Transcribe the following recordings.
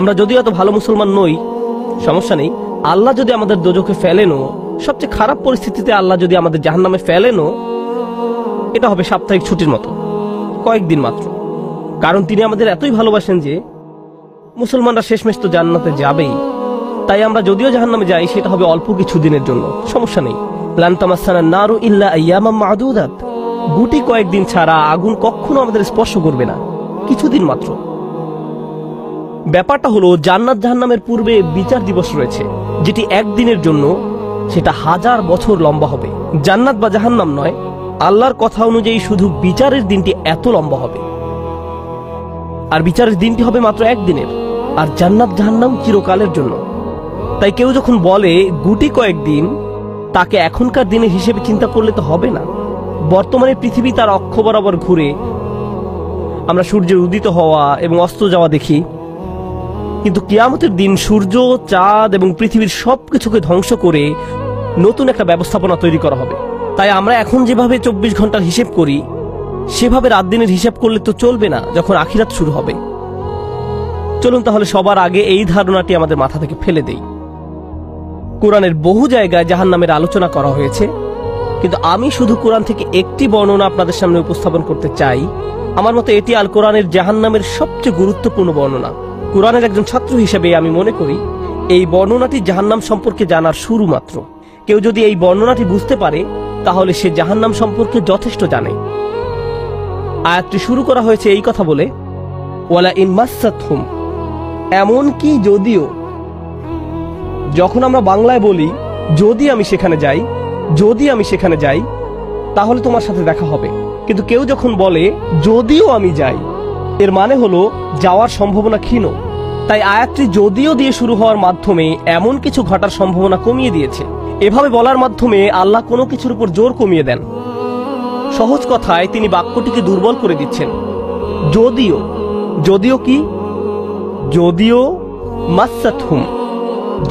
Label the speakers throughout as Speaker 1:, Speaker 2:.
Speaker 1: আমরা যদিও এত ভালো মুসলমান নই, সমস্যা নেই। আল্লাহ যদি আমাদের দোজখে ফেলেনও, সবচেয়ে খারাপ পরিস্থিতিতে আল্লাহ যদি আমাদের জাহান্নামে ফেলেনও, এটা হবে সাপ্তাহিক ছুটির মতো, কয়েকদিন মাত্র। কারণ তিনি আমাদের এতই ভালোবাসেন যে মুসলমানরা শেষমেশ তো জান্নাতে যাবেই। তাই আমরা যদিও জাহান্নামে যাই, সেটা হবে অল্প কিছু দিনের জন্য, সমস্যা নেই। লান তামাসসানা নারু ইল্লা আইয়ামাম মা'দুদাত, গুটি কয়েকদিন ছাড়া আগুন কখনো আমাদের স্পর্শ করবে না, কিছুদিন মাত্র। ব্যাপারটা হলো, জান্নাত জাহান্নামের পূর্বে বিচার দিবস রয়েছে, যেটি একদিনের জন্য, সেটা 1000 বছর লম্বা হবে। জান্নাত বা জাহান্নাম নয়, আল্লাহর কথা অনুযায়ী শুধু বিচারের দিনটি এত লম্বা হবে। আর বিচারের দিনটি হবে মাত্র একদিনের, আর জান্নাত জাহান্নাম চিরকালের জন্য। তাই কেউ যখন বলে গুটি কয়েকদিন, তাকে এখনকার দিনের হিসেবে চিন্তা করলে তো হবে না। বর্তমানে পৃথিবী তার অক্ষ বরাবর ঘুরে, আমরা সূর্যের উদিত হওয়া এবং অস্ত যাওয়া দেখি, কিন্তু কিয়ামতের দিন সূর্য, চাঁদ এবং পৃথিবীর সবকিছুকে ধ্বংস করে নতুন একটা ব্যবস্থাপনা তৈরি করা হবে। তাই আমরা এখন যেভাবে 24 ঘন্টার হিসেব করি, সেভাবে রাত দিনের হিসাব করলে তো চলবে না যখন আখিরাত শুরু হবে। চলুন তাহলে সবার আগে এই ধারণাটি আমাদের মাথা থেকে ফেলে দেই। কোরআনের বহু জায়গায় জাহান্নামের আলোচনা করা হয়েছে, কিন্তু আমি শুধু কোরআন থেকে একটি বর্ণনা আপনাদের সামনে উপস্থাপন করতে চাই। আমার মতে এটি আল কোরআনের জাহান্নামের সবচেয়ে গুরুত্বপূর্ণ বর্ণনা। কোরআনের একজন ছাত্র হিসেবে আমি মনে করি এই বর্ণনাটি জাহান্নাম সম্পর্কে জানার শুরু মাত্র। কেউ যদি এই বর্ণনাটি বুঝতে পারে, তাহলে সে জাহান্নাম সম্পর্কে যথেষ্ট জানে। আয়াতটি শুরু করা হয়েছে এই কথা বলে, ওয়ালা ইন মাসসাতহুম, এমনকি যদিও। যখন আমরা বাংলায় বলি যদি আমি সেখানে যাই, যদি আমি সেখানে যাই, তাহলে তোমার সাথে দেখা হবে। কিন্তু কেউ যখন বলে যদিও আমি যাই, এর মানে হলো যাওয়ার সম্ভাবনা ক্ষীণ। তাই আয়াতটি যদিও দিয়ে শুরু হওয়ার মাধ্যমে এমন কিছু ঘটার সম্ভাবনা কমিয়ে দিয়েছে। এভাবে বলার মাধ্যমে আল্লাহ কোনো কিছুর উপর জোর কমিয়ে দেন। সহজ কথায় তিনি বাক্যটিকে দুর্বল করে দিচ্ছেন। যদিও, যদিও কি? যদিও মাসসাতহুম,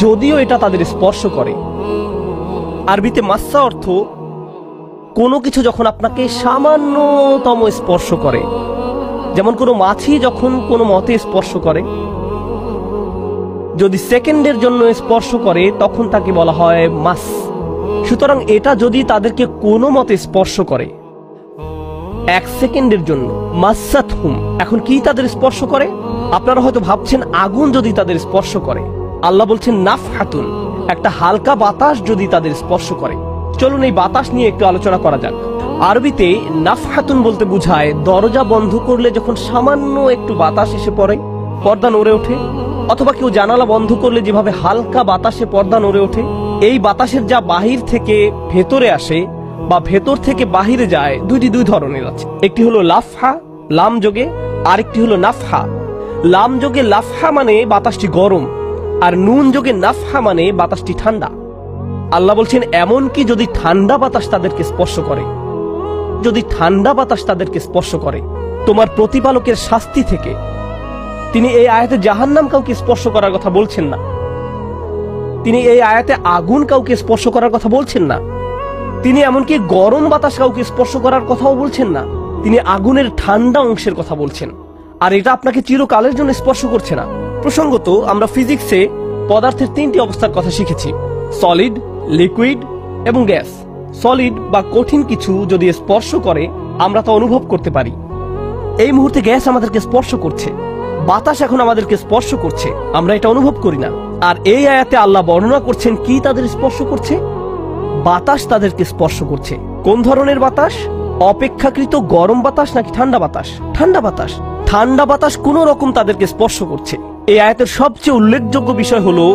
Speaker 1: যদিও এটা তাদের স্পর্শ করে। আরবিতে মাসসা অর্থ কোনো কিছু যখন আপনাকে সামান্যতম স্পর্শ করে, যেমন কোনো মাছি যখন কোনো মতে স্পর্শ করে, যদি সেকেন্ডের জন্য স্পর্শ করে তখন তাকে বলা হয় মাস। সুতরাং এটা যদি তাদেরকে কোনো মতে স্পর্শ করে 1 সেকেন্ডের জন্য, মাসসাতহুম। এখন কি তাদের স্পর্শ করে? আপনারা হয়তো ভাবছেন আগুন যদি তাদের স্পর্শ করে। আল্লাহ বলছেন নাফহাতুন, একটা হালকা বাতাস যদি তাদের স্পর্শ করে। চলুন এই বাতাস নিয়ে একটু আলোচনা করা যাক। আরবিতে নাফহাতুন বলতে বোঝায় দরজা বন্ধ করলে যখন সামান্য একটু বাতাস এসে পড়ে, পর্দা নড়ে ওঠে, অথবা কেউ জানালা বন্ধ করলে যেভাবে হালকা বাতাসে পর্দা নড়ে ওঠে। এই বাতাসের যা বাহির থেকে ভেতরে আসে বা ভেতর থেকে বাহিরে যায়, দুই ধরনের আছে। একটি হলো লাফহা, লাম যোগে, আরেকটি হলো নাফহা। লাম যোগে লাফহা মানে বাতাসটি গরম, আর নুন যোগে নাফহা মানে বাতাসটি ঠান্ডা। আল্লাহ বলছেন এমনকি যদি ঠান্ডা বাতাস তাদেরকে স্পর্শ করে, যদি ঠান্ডা বাতাস তাদেরকে স্পর্শ করে তোমার প্রতিপালকের শাস্তি থেকে। তিনি এই আয়াতে জাহান্নাম কাউকে স্পর্শ করার কথা বলছেন না। তিনি এই আয়াতে আগুন কাউকে স্পর্শ করার কথা বলছেন না। তিনি এমনকি গরম বাতাস কাউকে স্পর্শ করার কথাও বলছেন না। তিনি আগুনের ঠান্ডা অংশের কথা বলছেন, আর এটা আপনাকে চিরকালের জন্য স্পর্শ করছে না। প্রসঙ্গত আমরা ফিজিক্সে পদার্থের 3টি অবস্থার কথা শিখেছি, সলিড, লিকুইড এবং গ্যাস। সলিড বা কঠিন কিছু যদি স্পর্শ করে আমরা তা অনুভব করতে পারি। এই মুহূর্তে গ্যাস আমাদেরকে স্পর্শ করছে, বাতাস এখন আমাদেরকে স্পর্শ করছে, আমরা এটা অনুভব করি না। আর এই আয়াতে আল্লাহ বর্ণনা করছেন কি তাদের স্পর্শ করছে? বাতাস তাদেরকে স্পর্শ করছে। কোন ধরনের বাতাস? অপেক্ষাকৃত গরম বাতাস নাকি ঠান্ডা বাতাস? ঠান্ডা বাতাস। ঠান্ডা বাতাস কোন রকম তাদেরকে স্পর্শ করছে। এই আয়াতের সবচেয়ে উল্লেখযোগ্য বিষয় হলো,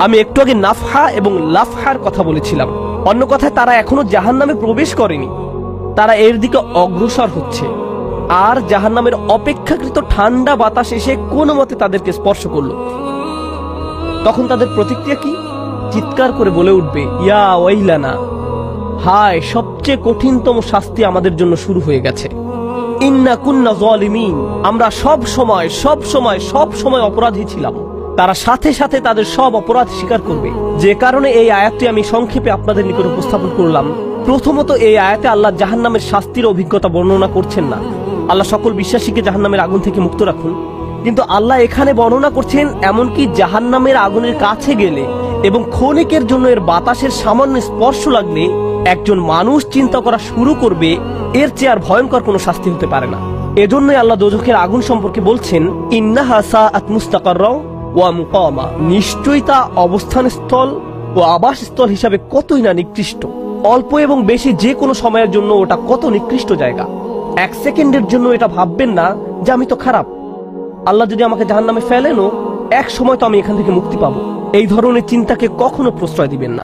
Speaker 1: আমি একটু আগে নাফহা এবং লাফহার কথা বলেছিলাম। অন্য কথায় তারা এখনো জাহান্নামে প্রবেশ করেনি, তারা এর দিকে অগ্রসর হচ্ছে। আর জাহান্নামের অপেক্ষাকৃত ঠান্ডা বাতাস এসে কোনো মতে তাদেরকে স্পর্শ করলো, তখন তাদের প্রতিক্রিয়া কি? চিৎকার করে বলে উঠবে, ইয়া ওয়াইলানা, হায়, সবচেয়ে কঠিনতম শাস্তি আমাদের জন্য শুরু হয়ে গেছে। ইন্না কুন্না যালিমিন, আমরা সব সময় অপরাধী ছিলাম। তারা সাথে সাথে তাদের সব অপরাধ স্বীকার করবে। যে কারণে এই আয়াতটি আমি সংক্ষেপে আপনাদের নিকট উপস্থাপন করলাম। প্রথমত, এই আয়াতে আল্লাহ জাহান্নামের শাস্তির অভিজ্ঞতা বর্ণনা করছেন না। আল্লাহ সকল বিশ্বাসীকে জাহান্নামের আগুন থেকে মুক্ত রাখুন। কিন্তু আল্লাহ এখানে বর্ণনা করছেন এমনকি জাহান্নামের আগুনের কাছে গেলে এবং ক্ষণিকের জন্য এর বাতাসের সামান্য স্পর্শ লাগলে একজন মানুষ চিন্তা করা শুরু করবে এর চেয়ে আর ভয়ঙ্কর কোনো শাস্তি হতে পারে না। এজন্যই আল্লাহ দোজখের আগুন সম্পর্কে বলছেন ইন্নাহা সাআত মুস্তাকাররা ওয়া মুকামা, নিশ্চয়ই তা অবস্থানস্থল ও আবাসস্থল হিসাবে কতই না নিকৃষ্ট। অল্প এবং বেশি যে কোনো সময়ের জন্য ওটা কত নিকৃষ্ট জায়গা। এক সেকেন্ডের জন্য এটা ভাববেন না যে আমি তো খারাপ, আল্লাহ যদি আমাকে জাহান্নামে ফেলেনও এক সময় তো আমি এখান থেকে মুক্তি পাবো। এই ধরনের চিন্তাকে কখনো প্রশ্রয় দিবেন না।